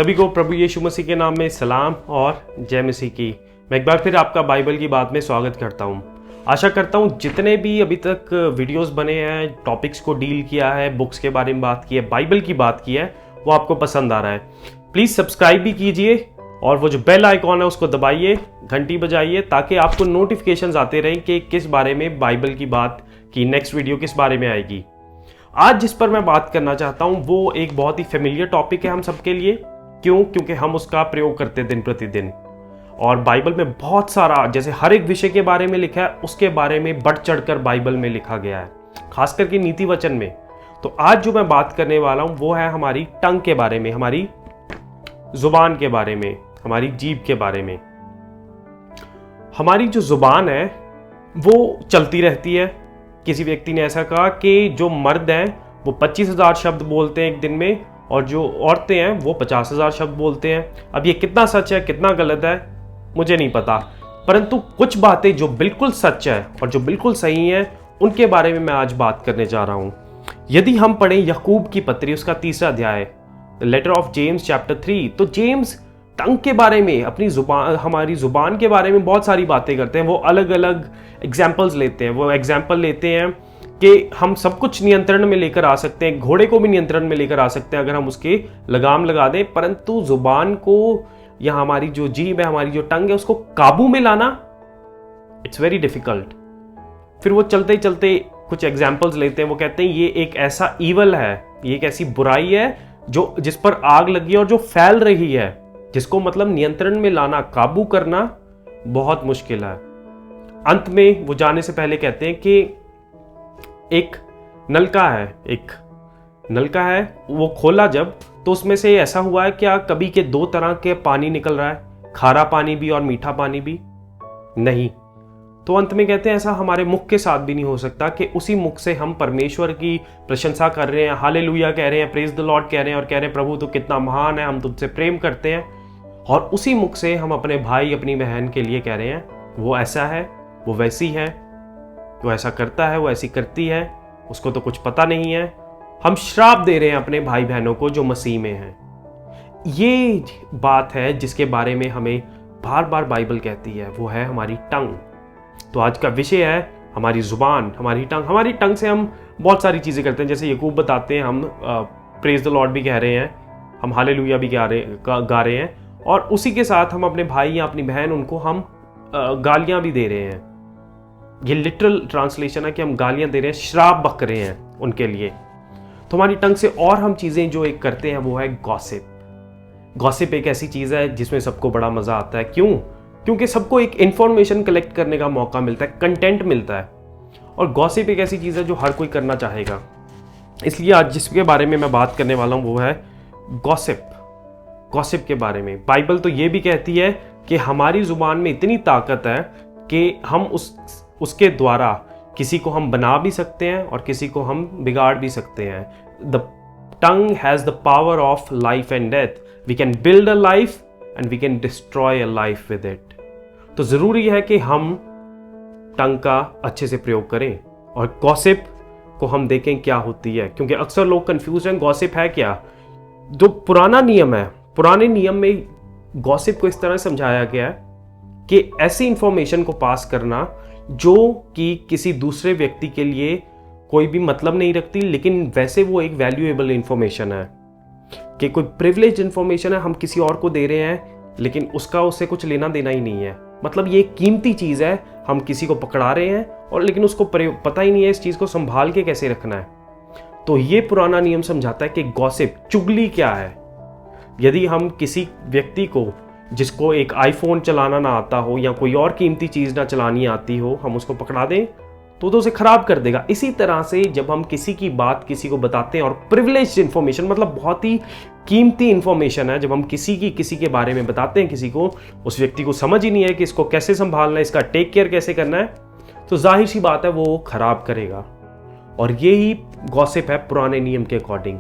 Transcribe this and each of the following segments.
सभी को प्रभु यीशु मसीह के नाम में सलाम और जय मसीह की। मैं एक बार फिर आपका बाइबल की बात में स्वागत करता हूं। आशा करता हूं जितने भी अभी तक वीडियोस बने हैं, टॉपिक्स को डील किया है, बुक्स के बारे में बात की है, बाइबल की बात की है, वो आपको पसंद आ रहा है। प्लीज़ सब्सक्राइब भी कीजिए और वो जो बेल आइकॉन है उसको दबाइए, घंटी बजाइए, ताकि आपको नोटिफिकेशंस आते रहें कि किस बारे में बाइबल की बात की नेक्स्ट वीडियो किस बारे में आएगी। आज जिस पर मैं बात करना चाहता हूं वो एक बहुत ही फेमिलियर टॉपिक है हम सबके लिए। क्यों? क्योंकि हम उसका प्रयोग करते दिन प्रतिदिन, और बाइबल में बहुत सारा, जैसे हर एक विषय के बारे में लिखा है उसके बारे में बढ़ चढ़कर बाइबल में लिखा गया है, खास करके नीति वचन में। तो आज जो मैं बात करने वाला हूं वो है हमारी टंग के बारे में, हमारी जुबान के बारे में, हमारी जीभ के बारे में। हमारी जो जुबान है वो चलती रहती है। किसी व्यक्ति ने ऐसा कहा कि जो मर्द हैं वो 25,000 शब्द बोलते हैं एक दिन में, और जो औरतें हैं वो 50,000 शब्द बोलते हैं। अब ये कितना सच है कितना गलत है मुझे नहीं पता, परंतु कुछ बातें जो बिल्कुल सच है और जो बिल्कुल सही हैं उनके बारे में मैं आज बात करने जा रहा हूं। यदि हम पढ़ें याकूब की पत्री, उसका 3रा अध्याय, लेटर ऑफ जेम्स चैप्टर 3, तो जेम्स टंग के बारे में, अपनी जुबान, हमारी जुबान के बारे में बहुत सारी बातें करते हैं। वो अलग अलग एग्जाम्पल्स लेते हैं। वो एग्जाम्पल लेते हैं कि हम सब कुछ नियंत्रण में लेकर आ सकते हैं, घोड़े को भी नियंत्रण में लेकर आ सकते हैं अगर हम उसके लगाम लगा दें, परंतु जुबान को या हमारी जो जीभ है, हमारी जो टंग है, उसको काबू में लाना इट्स वेरी डिफिकल्ट। फिर वो चलते चलते कुछ एग्जाम्पल्स लेते हैं। वो कहते हैं ये एक ऐसा ईवल है, ये एक ऐसी बुराई है जो जिस पर आग लगी है और जो फैल रही है, जिसको मतलब नियंत्रण में लाना, काबू करना बहुत मुश्किल है। अंत में वो जाने से पहले कहते हैं कि एक नलका है, वो खोला जब, तो उसमें से ऐसा हुआ है क्या कभी के 2 तरह के पानी निकल रहा है, खारा पानी भी और मीठा पानी भी? नहीं। तो अंत में कहते हैं ऐसा हमारे मुख के साथ भी नहीं हो सकता कि उसी मुख से हम परमेश्वर की प्रशंसा कर रहे हैं, हालेलुया कह रहे हैं, प्रेज द लॉर्ड कह रहे हैं और कह रहे हैं प्रभु तो कितना महान है, हम तुझसे प्रेम करते हैं, और उसी मुख से हम अपने भाई अपनी बहन के लिए कह रहे हैं वो ऐसा है, वो वैसी है, वो ऐसा करता है, वो ऐसी करती है, उसको तो कुछ पता नहीं है। हम श्राप दे रहे हैं अपने भाई बहनों को जो मसीह में हैं। ये बात है जिसके बारे में हमें बार बार बाइबल कहती है, वो है हमारी टंग। तो आज का विषय है हमारी जुबान, हमारी टंग। हमारी टंग से हम बहुत सारी चीज़ें करते हैं, जैसे याकूब बताते हैं हम प्रेज द लॉर्ड भी कह रहे हैं, हम हालेलुया भी गा रहे हैं, और उसी के साथ हम अपने भाई या अपनी बहन उनको हम गालियाँ भी दे रहे हैं। ये लिटरल ट्रांसलेशन है कि हम गालियां दे रहे हैं, श्राप बक रहे हैं उनके लिए। तो हमारी टंग से और हम चीज़ें जो एक करते हैं वो है गॉसिप। गॉसिप एक ऐसी चीज़ है जिसमें सबको बड़ा मज़ा आता है। क्यों? क्योंकि सबको एक इन्फॉर्मेशन कलेक्ट करने का मौका मिलता है, कंटेंट मिलता है, और गॉसिप एक ऐसी चीज़ है जो हर कोई करना चाहेगा। इसलिए आज जिसके बारे में मैं बात करने वाला हूँ वो है गॉसिप के बारे में। बाइबल तो ये भी कहती है कि हमारी जुबान में इतनी ताकत है कि हम उसके द्वारा किसी को हम बना भी सकते हैं और किसी को हम बिगाड़ भी सकते हैं। The tongue has the power of life and death. We can build a life and we can destroy a life with it. तो ज़रूरी है कि हम टंग का अच्छे से प्रयोग करें और गॉसिप को हम देखें क्या होती है, क्योंकि अक्सर लोग कंफ्यूज हैं गॉसिप है क्या। जो पुराना नियम है, पुराने नियम में गॉसिप को इस तरह समझाया गया है कि ऐसी इंफॉर्मेशन को पास करना जो कि किसी दूसरे व्यक्ति के लिए कोई भी मतलब नहीं रखती, लेकिन वैसे वो एक वैल्यूएबल इंफॉर्मेशन है, कि कोई प्रिविलेज इंफॉर्मेशन है, हम किसी और को दे रहे हैं लेकिन उसका उससे कुछ लेना देना ही नहीं है। मतलब ये एक कीमती चीज़ है, हम किसी को पकड़ा रहे हैं और लेकिन उसको पता ही नहीं है इस चीज़ को संभाल के कैसे रखना है। तो ये पुराना नियम समझाता है कि गॉसिप, चुगली क्या है। यदि हम किसी व्यक्ति को, जिसको एक आईफोन चलाना ना आता हो या कोई और कीमती चीज़ ना चलानी आती हो, हम उसको पकड़ा दें तो उसे खराब कर देगा। इसी तरह से जब हम किसी की बात किसी को बताते हैं, और प्रिविलेज्ड इंफॉर्मेशन मतलब बहुत ही कीमती इंफॉर्मेशन है, जब हम किसी के बारे में बताते हैं किसी को, उस व्यक्ति को समझ ही नहीं है कि इसको कैसे संभालना है, इसका टेक केयर कैसे करना है, तो जाहिर सी बात है वो खराब करेगा। और यही गॉसिप है पुराने नियम के अकॉर्डिंग।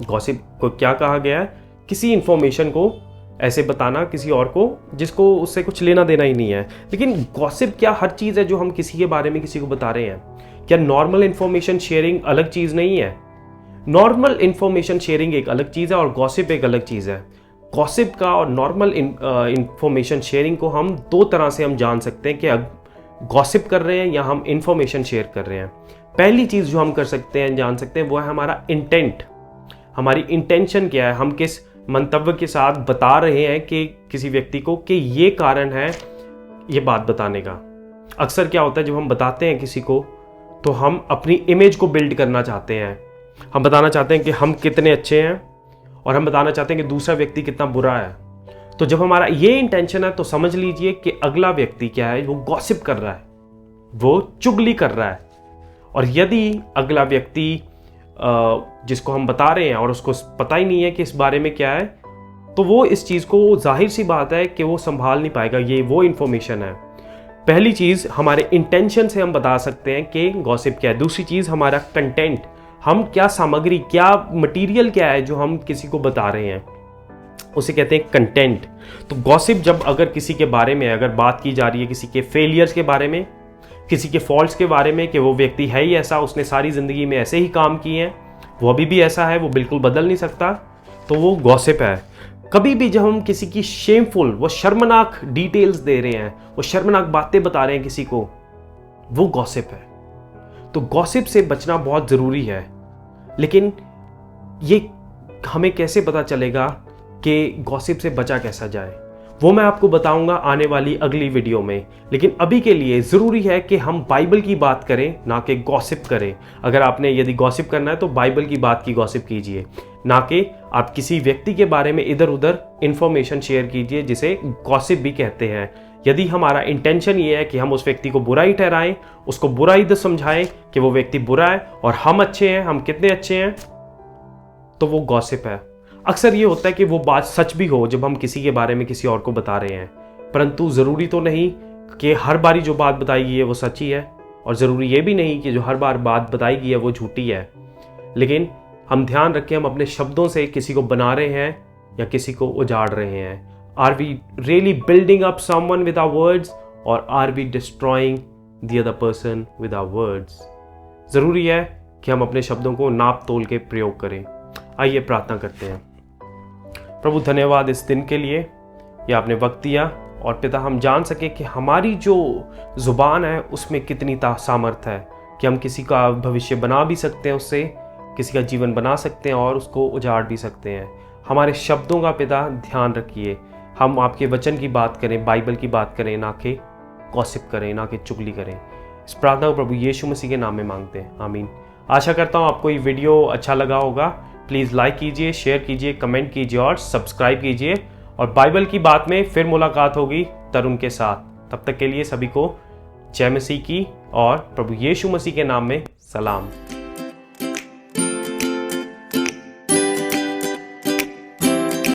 गॉसिप को क्या कहा गया है? किसी इंफॉर्मेशन को ऐसे बताना किसी और को जिसको उससे कुछ लेना देना ही नहीं है। लेकिन गॉसिप क्या हर चीज़ है जो हम किसी के बारे में किसी को बता रहे हैं? क्या नॉर्मल इंफॉर्मेशन शेयरिंग अलग चीज़ नहीं है? नॉर्मल इंफॉर्मेशन शेयरिंग एक अलग चीज़ है और गॉसिप एक अलग चीज़ है। गॉसिप का और नॉर्मल इंफॉर्मेशन शेयरिंग को हम दो तरह से हम जान सकते हैं कि गॉसिप कर रहे हैं या हम इंफॉर्मेशन शेयर कर रहे हैं। पहली चीज़ जो हम कर सकते हैं, जान सकते हैं, वो है हमारा इंटेंट। हमारी इंटेंशन क्या है, हम किस मंतव्य के साथ बता रहे हैं कि किसी व्यक्ति को कि ये कारण है ये बात बताने का। अक्सर क्या होता है, जब हम बताते हैं किसी को तो हम अपनी इमेज को बिल्ड करना चाहते हैं। हम बताना चाहते हैं कि हम कितने अच्छे हैं और हम बताना चाहते हैं कि दूसरा व्यक्ति कितना बुरा है। तो जब हमारा ये इंटेंशन है तो समझ लीजिए कि अगला व्यक्ति क्या है, वो गॉसिप कर रहा है, वो चुगली कर रहा है। और यदि अगला व्यक्ति जिसको हम बता रहे हैं और उसको पता ही नहीं है कि इस बारे में क्या है, तो वो इस चीज़ को, जाहिर सी बात है कि वो संभाल नहीं पाएगा। ये वो इन्फॉर्मेशन है। पहली चीज़, हमारे इंटेंशन से हम बता सकते हैं कि गॉसिप क्या है। दूसरी चीज़, हमारा कंटेंट, हम क्या सामग्री, क्या मटेरियल क्या है जो हम किसी को बता रहे हैं, उसे कहते हैं कंटेंट। तो गॉसिप जब अगर किसी के बारे में अगर बात की जा रही है, किसी के फेलियर्स के बारे में, किसी के फॉल्ट्स के बारे में, कि वो व्यक्ति है ही ऐसा, उसने सारी ज़िंदगी में ऐसे ही काम किए हैं, वो अभी भी ऐसा है, वो बिल्कुल बदल नहीं सकता, तो वो गॉसिप है। कभी भी जब हम किसी की शेमफुल, वो शर्मनाक डिटेल्स दे रहे हैं, वो शर्मनाक बातें बता रहे हैं किसी को, वो गॉसिप है। तो गॉसिप से बचना बहुत ज़रूरी है। लेकिन ये हमें कैसे पता चलेगा कि गॉसिप से बचा कैसा जाए, वो मैं आपको बताऊंगा आने वाली अगली वीडियो में। लेकिन अभी के लिए ज़रूरी है कि हम बाइबल की बात करें, ना कि गॉसिप करें। अगर आपने यदि गॉसिप करना है तो बाइबल की बात की गॉसिप कीजिए, ना कि आप किसी व्यक्ति के बारे में इधर उधर इंफॉर्मेशन शेयर कीजिए, जिसे गॉसिप भी कहते हैं। यदि हमारा इंटेंशन ये है कि हम उस व्यक्ति को बुरा ही ठहराएं, उसको बुरा ही समझाएं कि वो व्यक्ति बुरा है और हम अच्छे हैं, हम कितने अच्छे हैं, तो वो गॉसिप है। अक्सर ये होता है कि वो बात सच भी हो जब हम किसी के बारे में किसी और को बता रहे हैं, परंतु ज़रूरी तो नहीं कि हर बारी जो बात बताई गई है वो सच्ची है, और ज़रूरी ये भी नहीं कि जो हर बार बात बताई गई है वो झूठी है। लेकिन हम ध्यान रखें, हम अपने शब्दों से किसी को बना रहे हैं या किसी को उजाड़ रहे हैं। Are we really building up someone with our words, और are we destroying the other person with our words? ज़रूरी है कि हम अपने शब्दों को नाप तोल के प्रयोग करें। आइए प्रार्थना करते हैं। प्रभु, धन्यवाद इस दिन के लिए, ये आपने वक्त दिया, और पिता हम जान सके कि हमारी जो ज़ुबान है उसमें कितनी सामर्थ है कि हम किसी का भविष्य बना भी सकते हैं, उससे किसी का जीवन बना सकते हैं और उसको उजाड़ भी सकते हैं। हमारे शब्दों का पिता ध्यान रखिए, हम आपके वचन की बात करें, बाइबल की बात करें, ना कि गॉसिप करें, ना कि चुगली करें। इस प्रार्थना को प्रभु यीशु मसीह के नाम में मांगते हैं, आमीन। आशा करता हूँ आपको ये वीडियो अच्छा लगा होगा। प्लीज़ लाइक कीजिए, शेयर कीजिए, कमेंट कीजिए और सब्सक्राइब कीजिए। और बाइबल की बात में फिर मुलाकात होगी तरुण के साथ। तब तक के लिए सभी को जय मसीह की और प्रभु यीशु मसीह के नाम में सलाम।